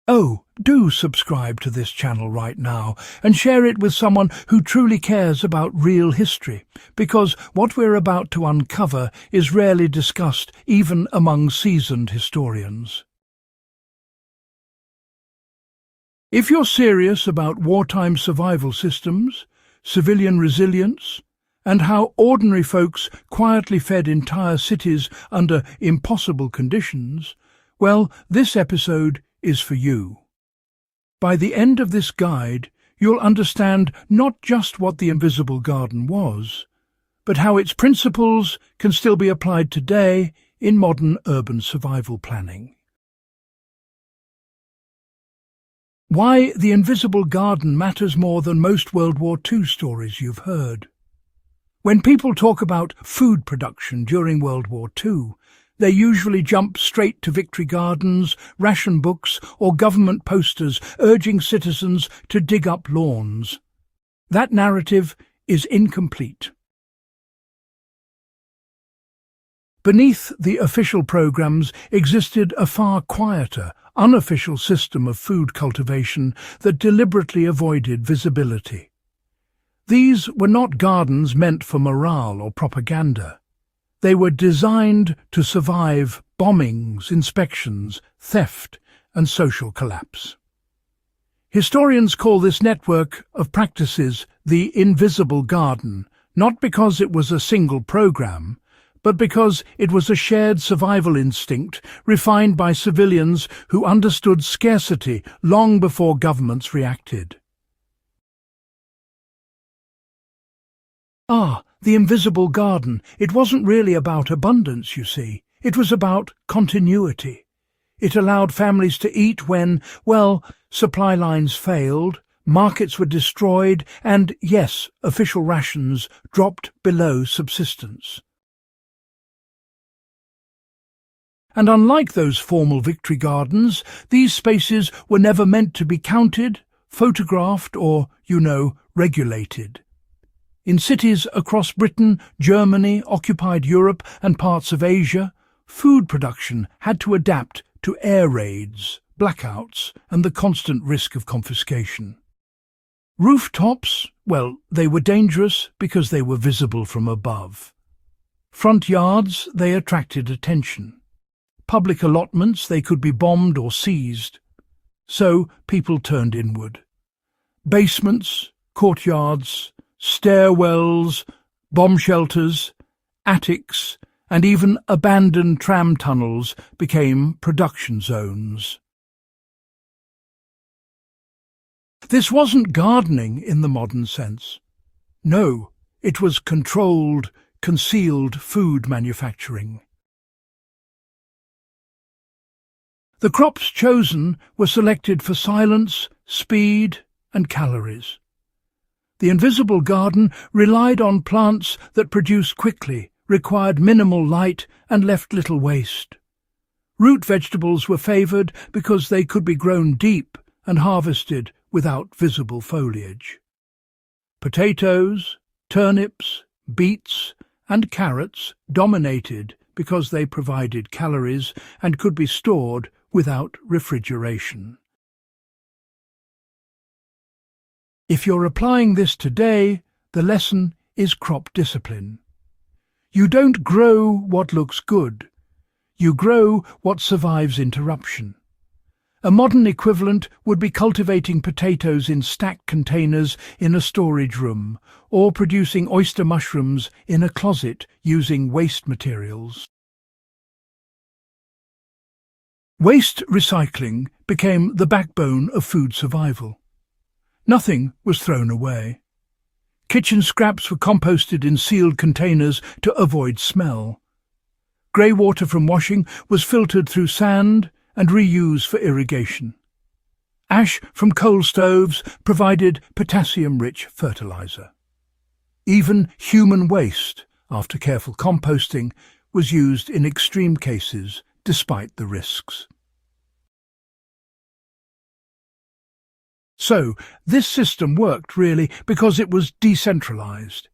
Oh, do subscribe to this channel right now and share it with someone who truly cares about real history, because what we're about to uncover is rarely discussed even among seasoned historians. If you're serious about wartime survival systems, civilian resilience, and how ordinary folks quietly fed entire cities under impossible conditions, well, this episode is for you. By the end of this guide, you'll understand not just what the Invisible Garden was, but how its principles can still be applied today in modern urban survival planning. Why the Invisible Garden matters more than most World War II stories you've heard. When people talk about food production during World War II, they usually jump straight to victory gardens, ration books, or government posters urging citizens to dig up lawns. That narrative is incomplete. Beneath the official programs existed a far quieter, unofficial system of food cultivation that deliberately avoided visibility. These were not gardens meant for morale or propaganda. They were designed to survive bombings, inspections, theft, and social collapse. Historians call this network of practices the Invisible Garden, not because it was a single program, but because it was a shared survival instinct refined by civilians who understood scarcity long before governments reacted. The Invisible Garden. It wasn't really about abundance, you see. It was about continuity. It allowed families to eat when, well, supply lines failed, markets were destroyed, and, yes, official rations dropped below subsistence. And unlike those formal victory gardens, these spaces were never meant to be counted, photographed, or, regulated. In cities across Britain, Germany, occupied Europe and parts of Asia, food production had to adapt to air raids, blackouts, and the constant risk of confiscation. Rooftops, well, they were dangerous because they were visible from above. Front yards, they attracted attention. Public allotments, they could be bombed or seized. So people turned inward. Basements, courtyards, stairwells, bomb shelters, attics, and even abandoned tram tunnels became production zones. This wasn't gardening in the modern sense. No, it was controlled, concealed food manufacturing. The crops chosen were selected for silence, speed, and calories. The Invisible Garden relied on plants that produced quickly, required minimal light, and left little waste. Root vegetables were favoured because they could be grown deep and harvested without visible foliage. Potatoes, turnips, beets, and carrots dominated because they provided calories and could be stored without refrigeration. If you're applying this today, the lesson is crop discipline. You don't grow what looks good. You grow what survives interruption. A modern equivalent would be cultivating potatoes in stacked containers in a storage room, or producing oyster mushrooms in a closet using waste materials. Waste recycling became the backbone of food survival. Nothing was thrown away. Kitchen scraps were composted in sealed containers to avoid smell. Grey water from washing was filtered through sand and reused for irrigation. Ash from coal stoves provided potassium-rich fertilizer. Even human waste, after careful composting, was used in extreme cases despite the risks. So, this system worked, really, because it was decentralized.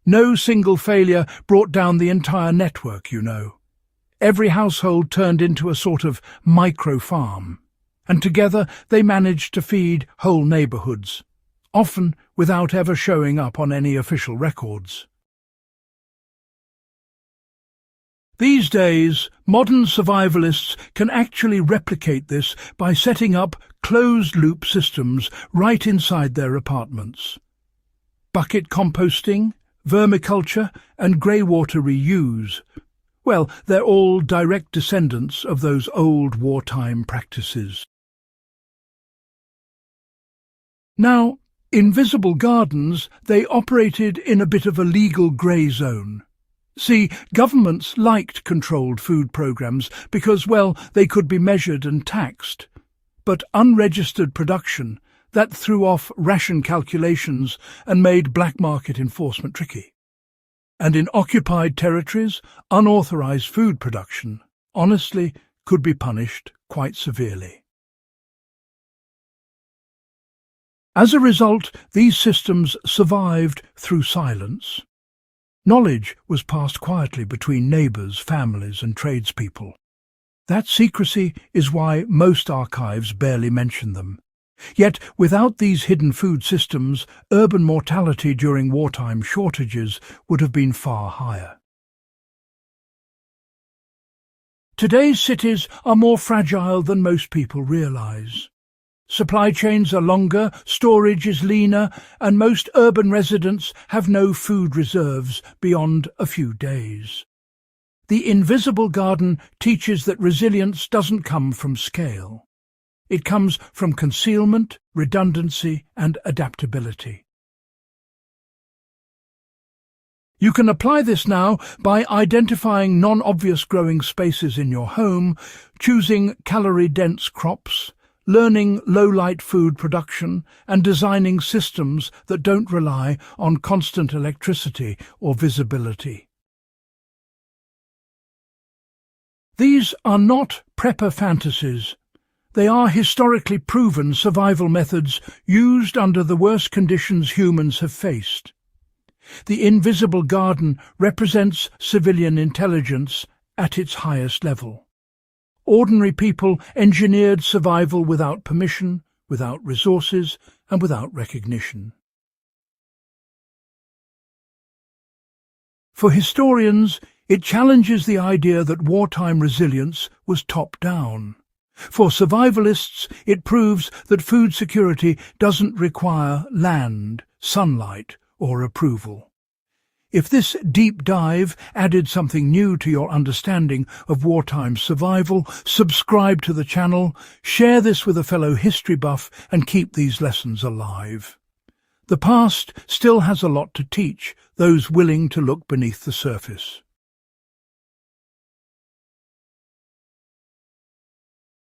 No single failure brought down the entire network, Every household turned into a sort of micro-farm. and together they managed to feed whole neighbourhoods, often without ever showing up on any official records. These days, modern survivalists can actually replicate this by setting up closed-loop systems right inside their apartments. Bucket composting, vermiculture and grey-water reuse. Well, they're all direct descendants of those old wartime practices. Now, invisible gardens, they operated in a bit of a legal grey zone. See, governments liked controlled food programs because, well, they could be measured and taxed. But unregistered production, that threw off ration calculations and made black market enforcement tricky. And in occupied territories, unauthorized food production, honestly, could be punished quite severely. As a result, these systems survived through silence. Knowledge was passed quietly between neighbours, families and tradespeople. That secrecy is why most archives barely mention them. Yet, without these hidden food systems, urban mortality during wartime shortages would have been far higher. Today's cities are more fragile than most people realise. Supply chains are longer, storage is leaner, and most urban residents have no food reserves beyond a few days. The invisible garden teaches that resilience doesn't come from scale. It comes from concealment, redundancy, and adaptability. You can apply this now by identifying non-obvious growing spaces in your home, choosing calorie-dense crops, learning low-light food production, and designing systems that don't rely on constant electricity or visibility. These are not prepper fantasies. They are historically proven survival methods used under the worst conditions humans have faced. The invisible garden represents civilian intelligence at its highest level. Ordinary people engineered survival without permission, without resources, and without recognition. For historians, it challenges the idea that wartime resilience was top-down. For survivalists, it proves that food security doesn't require land, sunlight, or approval. If this deep dive added something new to your understanding of wartime survival, subscribe to the channel, share this with a fellow history buff, and keep these lessons alive. The past still has a lot to teach those willing to look beneath the surface.